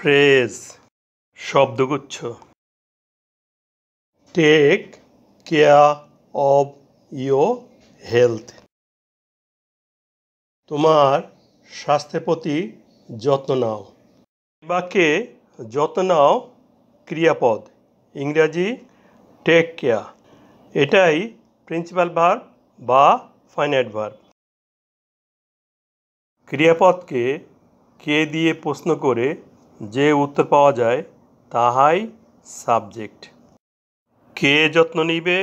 Phrase শব্দগুচ্ছ। Take care of your health. তোমার স্বাস্থ্যের প্রতি যত্ন নাও। বাক্যে যত্ন নাও ক্রিয়াপদ, ইংরাজি টেক কেয়ার। এটাই প্রিন্সিপাল ভার্ব বা ফাইনাইট ভার্ব। ক্রিয়াপদকে কে দিয়ে প্রশ্ন করে যে উত্তর পাওয়া যায় তাহাই সাবজেক্ট। কে যত্ন নিবে?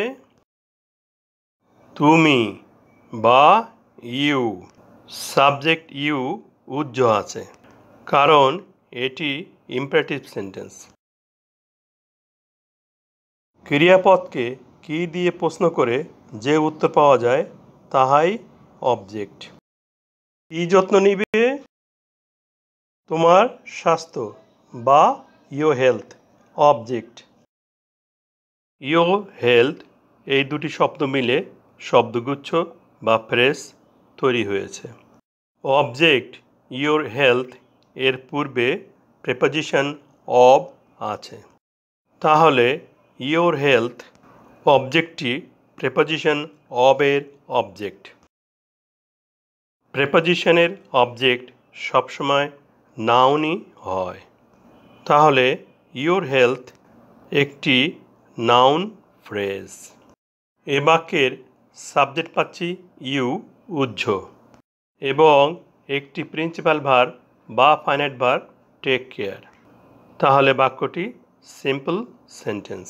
তুমি বা ইউ। সাবজেক্ট ইউ উজ্জ আছে, কারণ এটি ইম্পারেটিভ সেন্টেন্স। ক্রিয়াপদকে কি দিয়ে প্রশ্ন করে যে উত্তর পাওয়া যায় তাহাই অবজেক্ট। কি যত্ন নিবে? তোমার স্বাস্থ্য বা your health, object. Your health এই দুটি শব্দ মিলে শব্দগুচ্ছ বা ফ্রেজ তৈরি হয়েছে। অবজেক্ট ইয়োর হেলথ এর পূর্বে প্রেপোজিশন অব আছে, তাহলে ইয়োর হেলথ অবজেক্টটি প্রেপোজিশন অব এর অবজেক্ট। প্রেপোজিশনের অবজেক্ট সবসময় নাউনই হয়, তাহলে ইয়োর হেলথ একটি নাউন ফ্রেজ। এ বাক্যের সাবজেক্ট পাচ্ছি ইউ উজ্জ এবং একটি প্রিন্সিপাল ভার্ব বা ফাইনাইট ভার্ব টেক কেয়ার, তাহলে বাক্যটি সিম্পল সেন্টেন্স।